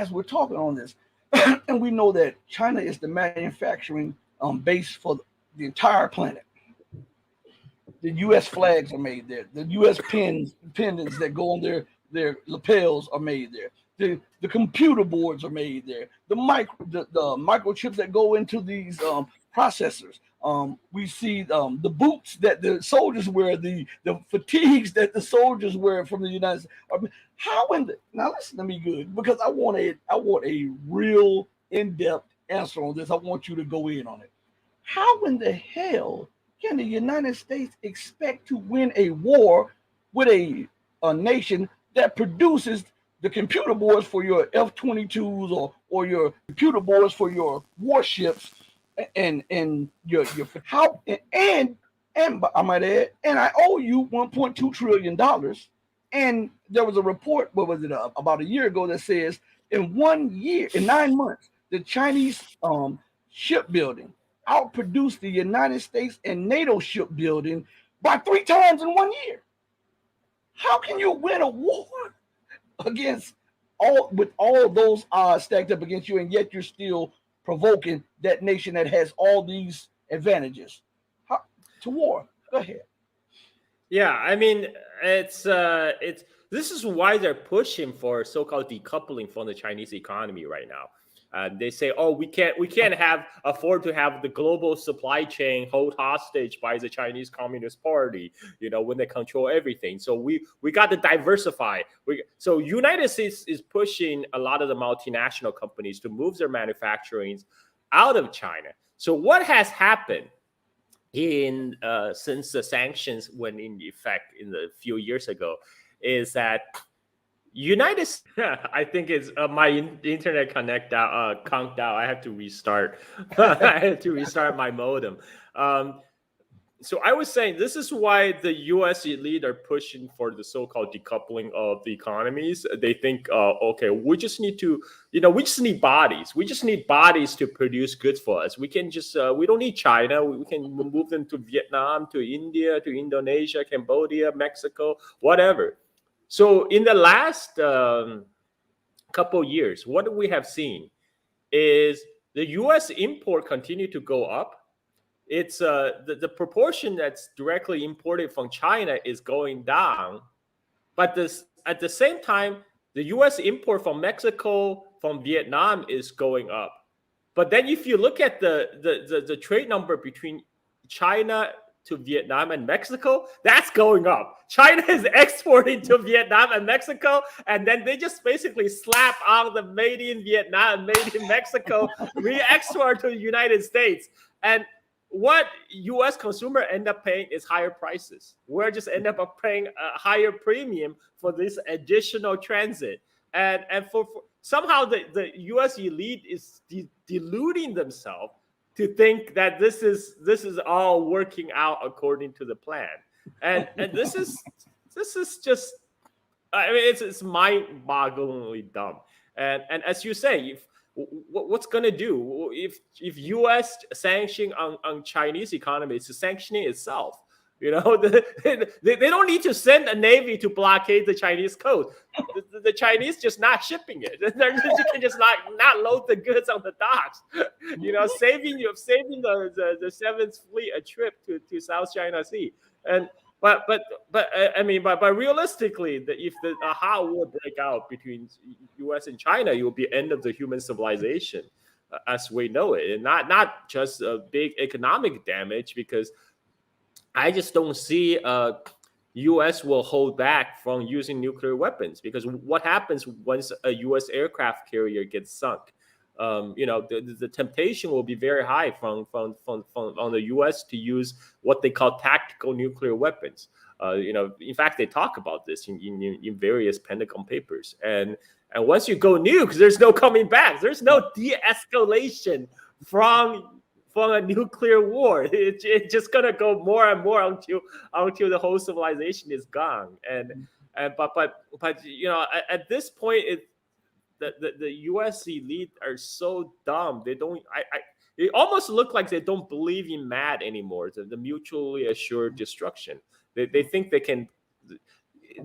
as we're talking on this, and we know that China is the manufacturing base for the entire planet. The U.S. flags are made there. The U.S. pendants that go on their lapels are made there. The computer boards are made there. The microchips that go into these processors. We see the boots that the soldiers wear, the fatigues that the soldiers wear from the United States. I mean, now listen to me good, because I want a real in-depth answer on this. I want you to go in on it. How in the hell can the United States expect to win a war with a nation that produces the computer boards for your F-22s or your computer boards for your warships and your how and I might add, and I owe you $1.2 trillion. And there was a report, what was it, about a year ago, that says in 1 year, in 9 months, the Chinese shipbuilding outproduced the United States and NATO shipbuilding by 3 times in 1 year. How can you win a war against with all those odds stacked up against you, and yet you're still provoking that nation that has all these advantages to war? Go ahead. Yeah, I mean, it's this is why they're pushing for so-called decoupling from the Chinese economy right now. They say, oh, we can't afford to have the global supply chain held hostage by the Chinese Communist Party, when they control everything. So we got to diversify. So United States is pushing a lot of the multinational companies to move their manufacturing out of China. So what has happened since the sanctions went in effect a few year ago is that I think it's my internet conked out. I have to restart. I have to restart my modem. So I was saying this is why the U.S. elite are pushing for the so-called decoupling of the economies. They think, okay, we just need bodies. We just need bodies to produce goods for us. We can just, we don't need China. We can move them to Vietnam, to India, to Indonesia, Cambodia, Mexico, whatever. So in the last couple years, what we have seen is the U.S. import continue to go up. It's the proportion that's directly imported from China is going down, but at the same time, the U.S. import from Mexico, from Vietnam is going up. But then if you look at the trade number between China to Vietnam and Mexico, that's going up. China is exporting to Vietnam and Mexico, and then they just basically slap on the made in Vietnam, made in Mexico, re-export to the United States. And what U.S. consumer end up paying is higher prices. We're just end up paying a higher premium for this additional transit. And for somehow the U.S. elite is deluding themselves to think that this is all working out according to the plan, and this is just, I mean, it's mind-bogglingly dumb. And as you say, what's gonna do if U.S. sanction on Chinese economy is sanctioning itself? They don't need to send a navy to blockade the Chinese coast. The Chinese just not shipping it. They can just not load the goods on the docks. Saving the Seventh Fleet a trip to South China Sea. And but realistically, if the hot war break out between U.S. and China, it will be end of the human civilization as we know it, and not just a big economic damage, because I just don't see U.S. will hold back from using nuclear weapons, because what happens once a U.S. aircraft carrier gets sunk? The temptation will be very high from on the U.S. to use what they call tactical nuclear weapons. In fact, they talk about this in various Pentagon papers. And once you go nuke, there's no coming back. There's no de-escalation from a nuclear war. It's just gonna go more and more until the whole civilization is gone. But at this point, the U.S. elite are so dumb. They don't. It almost look like they don't believe in MAD anymore. The mutually assured destruction. They think they can.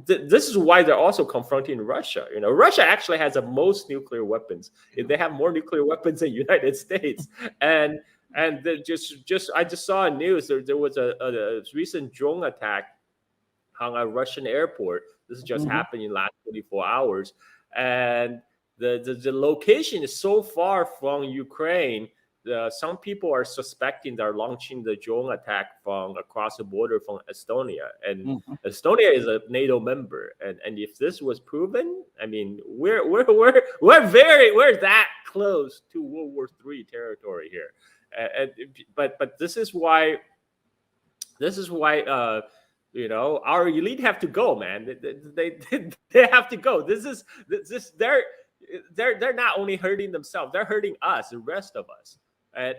this is why they're also confronting Russia. Russia actually has the most nuclear weapons. They have more nuclear weapons than the United States. And I just saw in news there was a recent drone attack on a Russian airport. This just happened in the last 24 hours. And the location is so far from Ukraine. Some people are suspecting they're launching the drone attack from across the border from Estonia. And Estonia is a NATO member. And if this was proven, I mean, we're that close to World War III territory here. But this is why our elite have to go, man. They have to go. They're not only hurting themselves, they're hurting us, the rest of us. And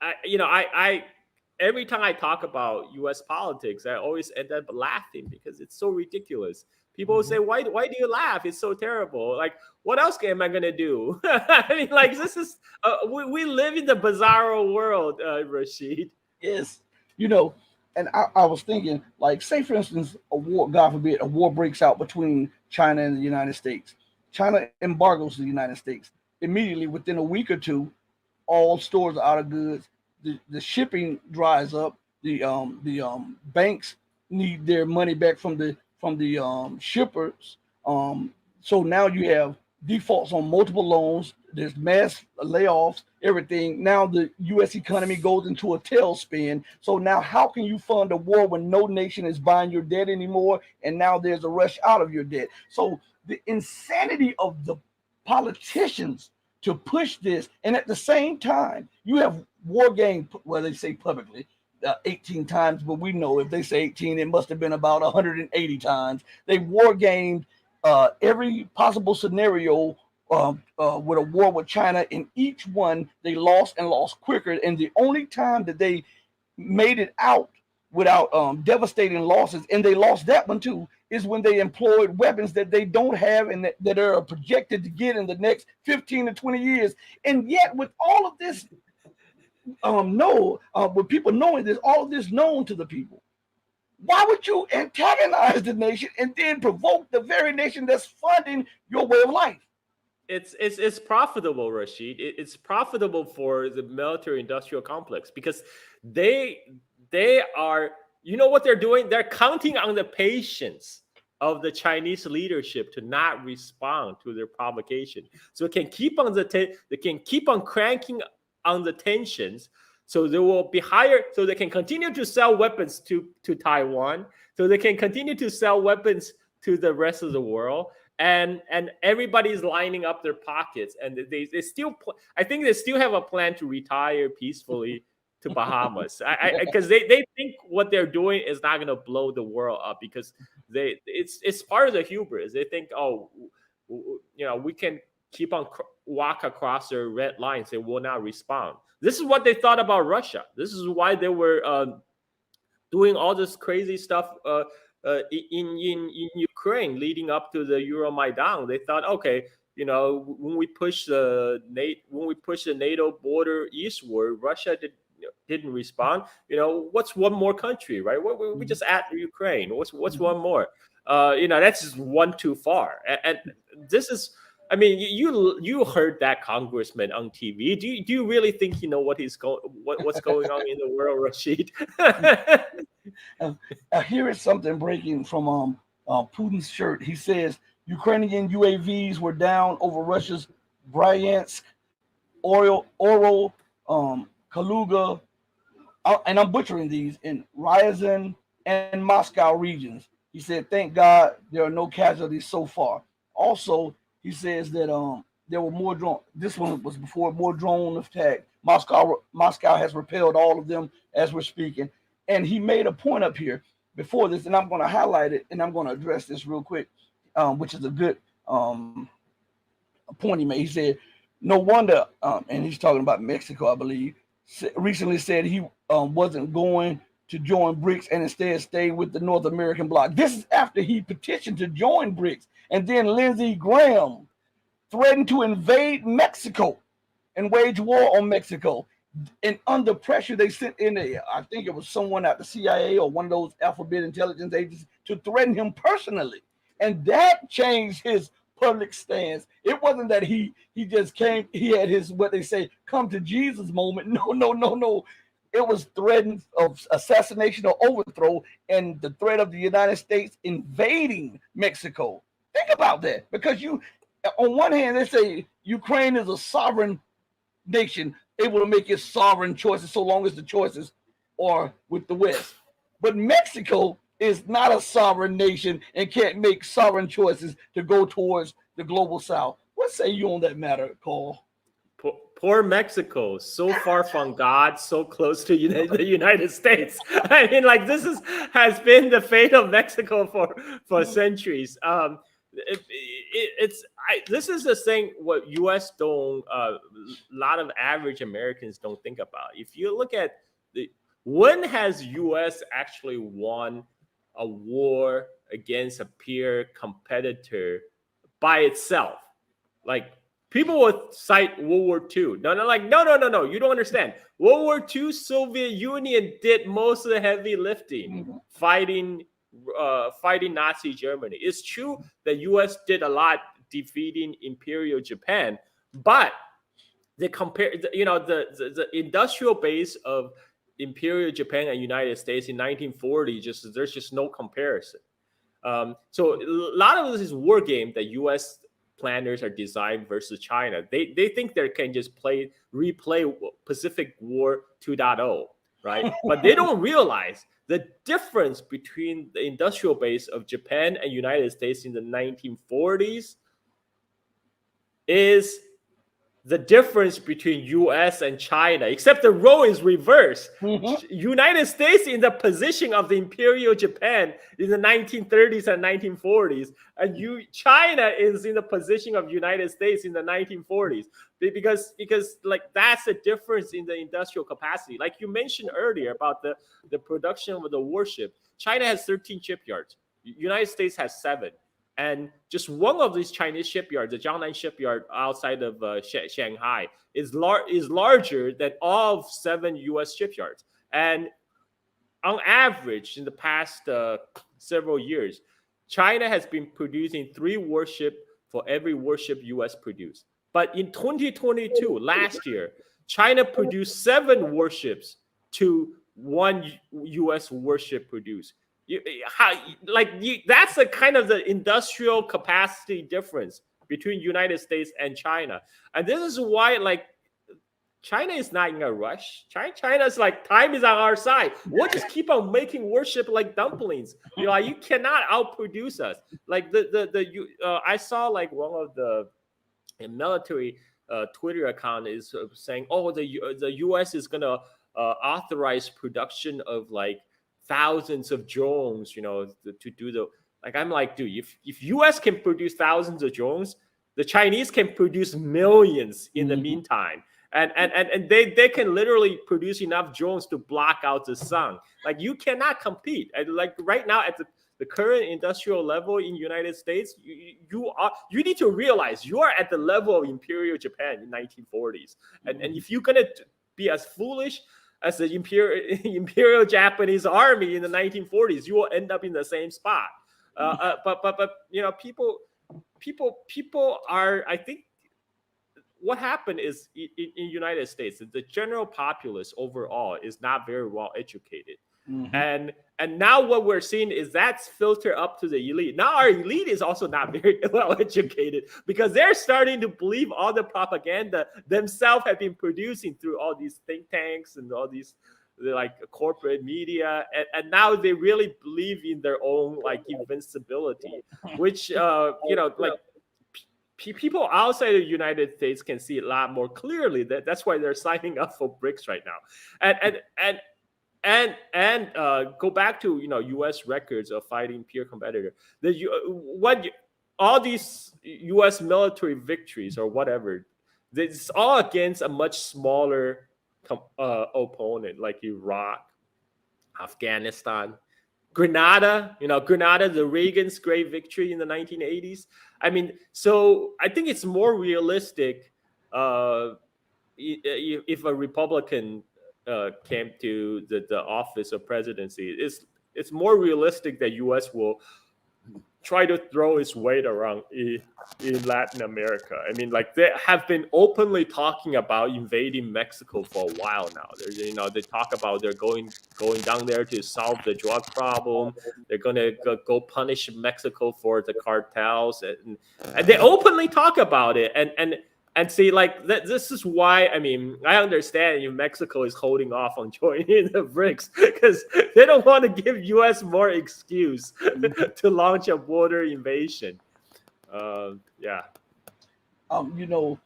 I every time I talk about U.S. politics, I always end up laughing because it's so ridiculous. People will say, why do you laugh? It's so terrible. Like, what else am I going to do? I mean, like, this is, we live in the bizarro world, Rashid. Yes. And I was thinking, like, say, for instance, a war, God forbid, a war breaks out between China and the United States. China embargoes the United States. Immediately, within a week or two, all stores are out of goods. The shipping dries up. The banks need their money back from the shippers. So now you have defaults on multiple loans. There's mass layoffs, everything. Now the U.S. economy goes into a tailspin. So now how can you fund a war when no nation is buying your debt anymore? And now there's a rush out of your debt. So the insanity of the politicians to push this, and at the same time, you have war games, well, they say publicly 18 times, but we know if they say 18, it must have been about 180 times. They war gamed every possible scenario with a war with China. In each one, they lost and lost quicker. And the only time that they made it out without devastating losses, and they lost that one too, is when they employed weapons that they don't have and that are projected to get in the next 15 to 20 years. And yet, with all of this, with people knowing this, all of this known to the people, why would you antagonize the nation and then provoke the very nation that's funding your way of life? It's profitable, Rashid. It's profitable for the military-industrial complex because they are, you know what they're doing? They're counting on the patience of the Chinese leadership to not respond to their provocation, so it can keep on they can keep on cranking on the tensions. So they will be higher, so they can continue to sell weapons to Taiwan, so they can continue to sell weapons to the rest of the world. And everybody's lining up their pockets, and they still, I think they still have a plan to retire peacefully to Bahamas, because they think what they're doing is not going to blow the world up, because it's part of the hubris. They think, we can keep on walk across their red lines, they will not respond. This is what they thought about Russia. This is why they were doing all this crazy stuff in Ukraine leading up to the Euromaidan. They thought, okay, when we push the NATO border eastward, Russia didn't respond. What's one more country, right? We just add Ukraine. What's one more? That's just one too far. And this is, I mean, you heard that congressman on TV. Do you really think what's going on in the world, Rashid? Here is something breaking from Putin's shirt. He says Ukrainian UAVs were down over Russia's Bryansk, Oral, Kaluga, and I'm butchering these, in Ryazan and Moscow regions. He said, "Thank God there are no casualties so far." Also, he says that there were more drone. This one was before more drone attack. Moscow has repelled all of them as we're speaking. And he made a point up here before this, and I'm going to highlight it, and I'm going to address this real quick, which is a good point he made. He said, no wonder, and he's talking about Mexico, I believe, recently said he wasn't going to join BRICS and instead stay with the North American bloc. This is after he petitioned to join BRICS, and then Lindsey Graham threatened to invade Mexico and wage war on Mexico. And under pressure, they sent in I think it was someone at the CIA or one of those alphabet intelligence agencies to threaten him personally. And that changed his public stance. It wasn't that he just came, he had his, what they say, come to Jesus moment. No, no, no, no. It was threatened of assassination or overthrow, and the threat of the United States invading Mexico. Think about that. Because you, on one hand, they say Ukraine is a sovereign nation able to make its sovereign choices so long as the choices are with the West. But Mexico is not a sovereign nation and can't make sovereign choices to go towards the global South. What say you on that matter, Carl? Poor Mexico, so far from God, so close to the United States. I mean, like has been the fate of Mexico for centuries. This is the thing what U.S. don't a lot of average Americans don't think about. If you look at when has U.S. actually won a war against a peer competitor by itself? Like, people would cite World War II. No, you don't understand. World War II, Soviet Union did most of the heavy lifting, fighting Nazi Germany. It's true that U.S. did a lot defeating Imperial Japan, but the industrial base of Imperial Japan and United States in 1940, there's just no comparison. So a lot of this is war game that U.S. planners are designed versus China. They think they can just replay Pacific War 2.0, right? But they don't realize the difference between the industrial base of Japan and United States in the 1940s is the difference between U.S. and China, except the role is reversed. United States in the position of the Imperial Japan in the 1930s and 1940s, and China is in the position of United States in the 1940s, because like that's the difference in the industrial capacity. Like you mentioned earlier about the production of the warship, China has 13 shipyards, United States has 7. And just one of these Chinese shipyards, the Jiangnan shipyard outside of Shanghai, is larger than all of 7 U.S. shipyards. And on average, in the past several years, China has been producing 3 warships for every warship U.S. produced. But in 2022, last year, China produced 7 warships to 1 U.S. warship produced. That's the kind of the industrial capacity difference between United States and China. And this is why, like, China is not in a rush. China's like, time is on our side. We'll just keep on making warship like dumplings. You cannot outproduce us. Like I saw like one of the military Twitter account is saying, oh, the U.S. is gonna authorize production of like thousands of drones, to do the, like, I'm like, dude, if U.S. can produce thousands of drones, the Chinese can produce millions in the meantime. And they can literally produce enough drones to block out the sun. Like, you cannot compete. And like right now at the current industrial level in United States, you need to realize you are at the level of Imperial Japan in 1940s. And if you're gonna be as foolish as the Imperial Japanese army in the 1940s, you will end up in the same spot. But people are, I think, what happened is in United States, the general populace overall is not very well educated. And now what we're seeing is that's filtered up to the elite. Now our elite is also not very well educated, because they're starting to believe all the propaganda themselves have been producing through all these think tanks and all these like corporate media, and now they really believe in their own like invincibility, which like people outside of the United States can see a lot more clearly. That's why they're signing up for BRICS right now, and go back to U.S. records of fighting peer competitor. All these U.S. military victories or whatever, it's all against a much smaller opponent like Iraq, Afghanistan, Grenada. Grenada, the Reagan's great victory in the 1980s. I mean, so I think it's more realistic if a Republican came to the office of presidency, it's more realistic that U.S. will try to throw its weight around in Latin America. I mean, like they have been openly talking about invading Mexico for a while now. They talk about they're going down there to solve the drug problem. They're gonna go punish Mexico for the cartels, and they openly talk about it. And see, like this is why. I mean, I understand Mexico is holding off on joining the BRICS because they don't want to give U.S. more excuse to launch a border invasion. Yeah. You know,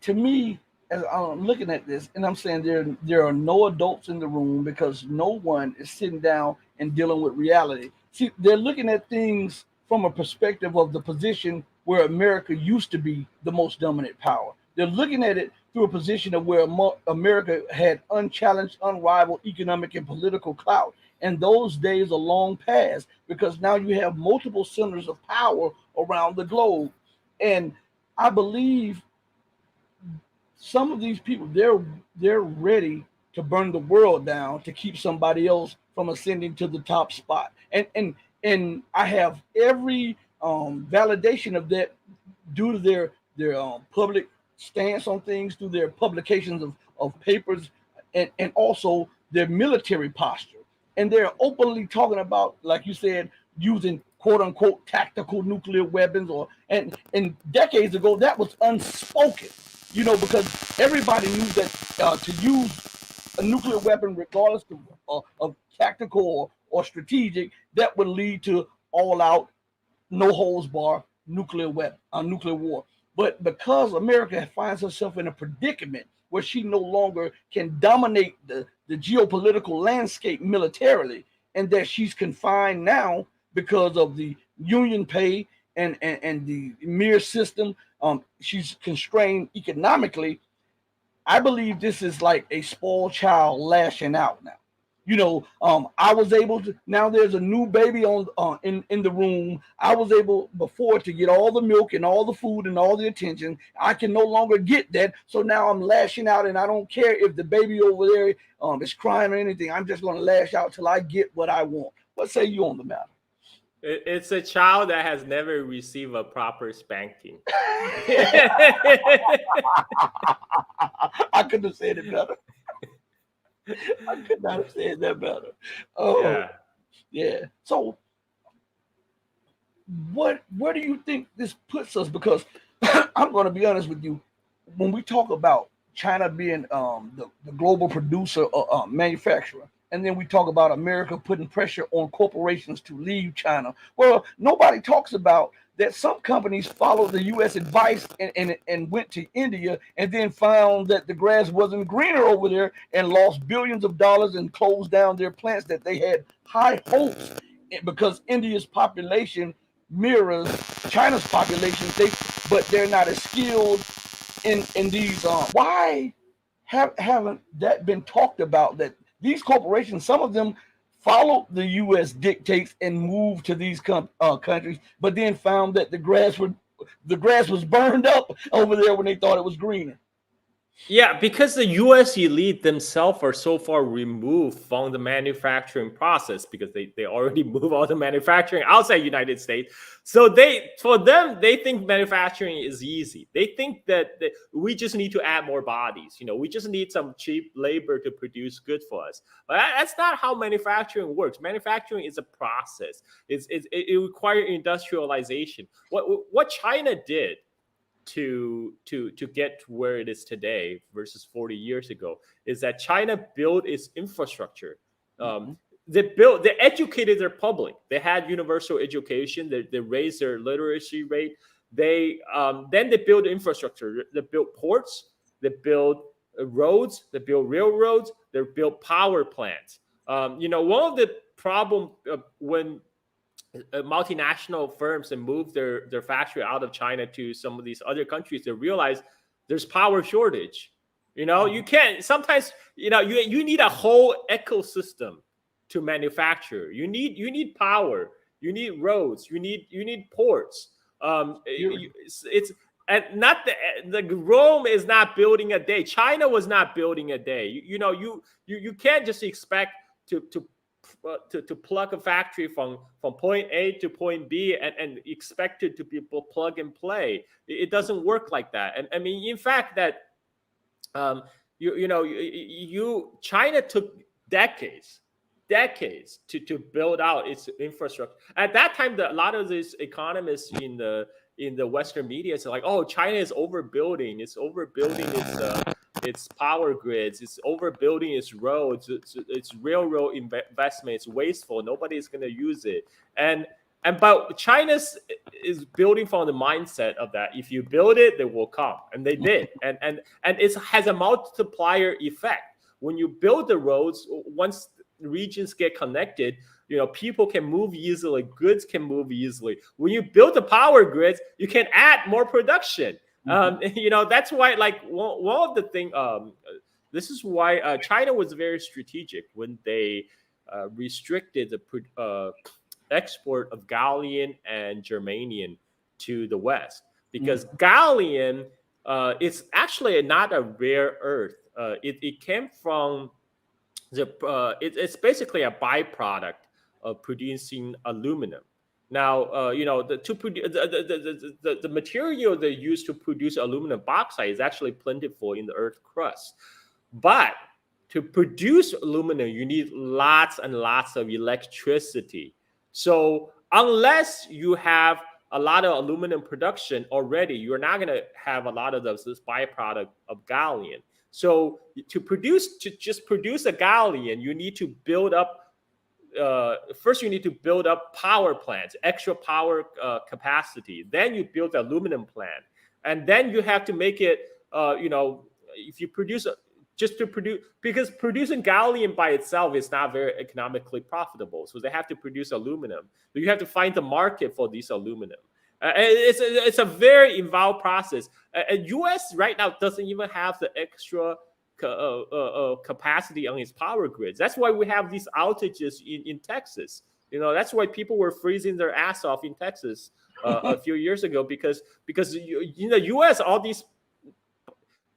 to me, as I'm looking at this, and I'm saying there are no adults in the room because no one is sitting down and dealing with reality. See, they're looking at things from a perspective of the position where America used to be the most dominant power. They're looking at it through a position of where America had unchallenged, unrivaled economic and political clout. And those days are long past because now you have multiple centers of power around the globe. And I believe some of these people they're ready to burn the world down to keep somebody else from ascending to the top spot. And I have every validation of that due to their public stance on things, through their publications of papers, and also their military posture. And they're openly talking about, like you said, using quote unquote tactical nuclear weapons, and decades ago that was unspoken, because everybody knew that to use a nuclear weapon, regardless of tactical or strategic, that would lead to all out, no holds bar nuclear war. But because America finds herself in a predicament where she no longer can dominate the geopolitical landscape militarily, and that she's confined now because of the union pay and the mere system, she's constrained economically. I believe this is like a spoiled child lashing out now. I was able to. Now there's a new baby in the room. I was able before to get all the milk and all the food and all the attention. I can no longer get that, so now I'm lashing out, and I don't care if the baby over there is crying or anything. I'm just going to lash out till I get what I want. What say you on the matter? It's a child that has never received a proper spanking. I couldn't have said it better. I could not have said that better. Oh, yeah. So, where do you think this puts us? Because I'm going to be honest with you. When we talk about China being the global producer or manufacturer, and then we talk about America putting pressure on corporations to leave China. Well, nobody talks about that some companies followed the U.S. advice and went to India and then found that the grass wasn't greener over there and lost billions of dollars and closed down their plants that they had high hopes because India's population mirrors China's population. But they're not as skilled in these. Why haven't that been talked about? That these corporations, some of them followed the U.S. dictates and moved to these countries, but then found that the grass was burned up over there when they thought it was greener. Yeah, because the U.S. elite themselves are so far removed from the manufacturing process because they already move all the manufacturing outside United States. So for them, they think manufacturing is easy. They think that we just need to add more bodies. We just need some cheap labor to produce good for us. But that's not how manufacturing works. Manufacturing is a process. It requires industrialization. What China did to get to where it is today versus 40 years ago is that China built its infrastructure. They educated their public. They had universal education. They raised their literacy rate. Then they built infrastructure. They built ports. They built roads. They built railroads. They built power plants. One of the problem when multinational firms and move their factory out of China to some of these other countries, they realize there's power shortage. You can't sometimes, you need a whole ecosystem to manufacture. You need power, you need roads, you need ports. and not the Rome is not building a day. China was not building a day. You can't just expect to plug a factory from point A to point B and expect it to be plug and play. It doesn't work like that. And I mean, in fact, that China took decades to build out its infrastructure. At that time, a lot of these economists in the Western media say like, oh, China is overbuilding. It's overbuilding its power grids. It's overbuilding its roads. It's railroad investment. It's wasteful. Nobody's going to use it. But China is building from the mindset of that. If you build it, they will come, and they did. And it has a multiplier effect. When you build the roads, once regions get connected, people can move easily, goods can move easily. When you build the power grids, you can add more production. That's why, like, one of the things, this is why China was very strategic when they restricted the export of gallium and germanium to the West, because gallium it's actually not a rare earth. It came from it's basically a byproduct of producing aluminum. Now, the material they use to produce aluminum bauxite is actually plentiful in the Earth's crust. But to produce aluminum, you need lots and lots of electricity. So unless you have a lot of aluminum production already, you're not going to have a lot of this byproduct of gallium. So to just produce a gallium, you need to build up. First, you need to build up power plants, extra power capacity. Then you build the aluminum plant, and then you have to make it. If you produce because producing gallium by itself is not very economically profitable. So they have to produce aluminum. So you have to find the market for this aluminum. It's a very involved process. U.S. right now doesn't even have the extra capacity on its power grids. That's why we have these outages in Texas. That's why people were freezing their ass off in Texas a few years ago because in the U.S. all these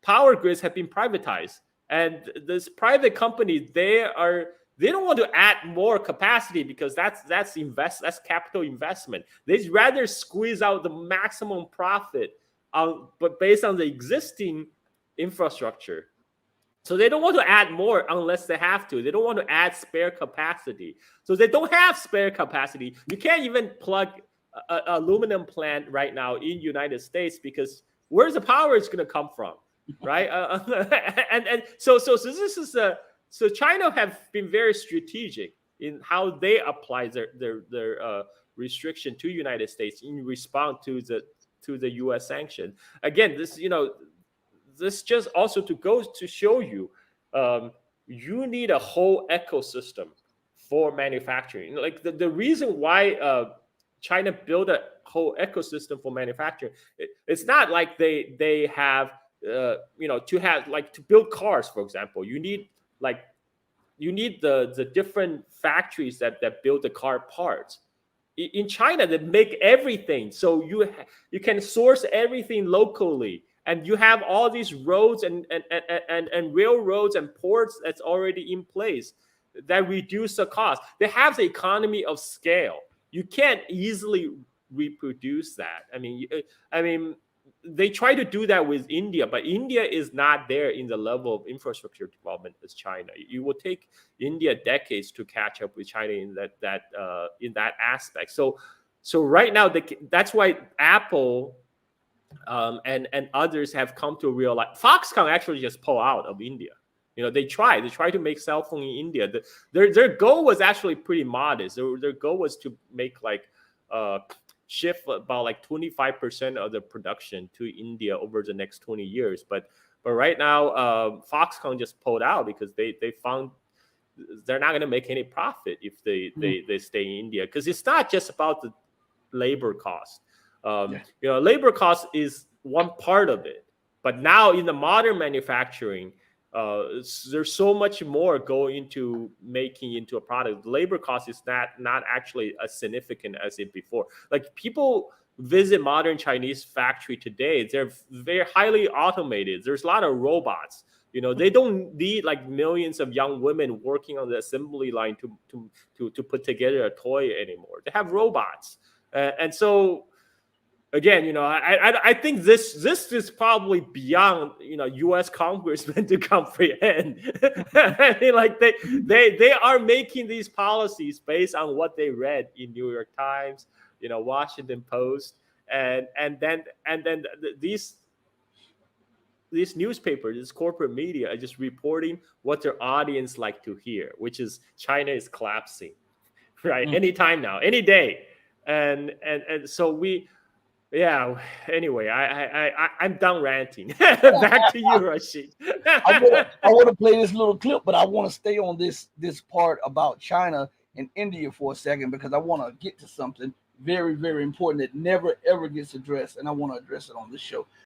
power grids have been privatized, and this private company they don't want to add more capacity because that's capital investment. They'd rather squeeze out the maximum profit but based on the existing infrastructure. So they don't want to add more unless they have to. They don't want to add spare capacity. So they don't have spare capacity. You can't even plug an aluminum plant right now in the United States because where's the power is going to come from, right? So China have been very strategic in how they apply their restriction to United States in response to the U.S. sanction. Again, this just also goes to show you, you need a whole ecosystem for manufacturing. Like the reason why China built a whole ecosystem for manufacturing, it's not like they have to build cars, for example. You need the different factories that build the car parts. In China, they make everything, so you can source everything locally. And you have all these roads and railroads and ports that's already in place that reduce the cost. They have the economy of scale. You can't easily reproduce that. I mean, they try to do that with India, but India is not there in the level of infrastructure development as China. It will take India decades to catch up with China in that aspect. So right now, that's why Apple and others have come to realize. Foxconn actually just pull out of India. They try to make cell phone in India. Their goal was actually pretty modest. Their goal was to make shift about 25% of the production to India over the next 20 years. But right now, Foxconn just pulled out because they found they're not going to make any profit if they stay in India, because it's not just about the labor cost. Labor cost is one part of it, but now in the modern manufacturing, there's so much more going into making into a product. The labor cost is not actually as significant as it before. Like people visit modern Chinese factory today, they're very highly automated. There's a lot of robots. They don't need like millions of young women working on the assembly line to put together a toy anymore. They have robots, and so again, I think this is probably beyond U.S. congressmen to comprehend. I mean, like they are making these policies based on what they read in New York Times, Washington Post, and then these newspapers, this corporate media are just reporting what their audience like to hear, which is China is collapsing, right? Anytime now, any day, and so we. Yeah. Anyway, I'm done ranting. Back to you, Rashid. I want to play this little clip, but I want to stay on this part about China and India for a second because I want to get to something very, very important that never ever gets addressed, and I want to address it on this show.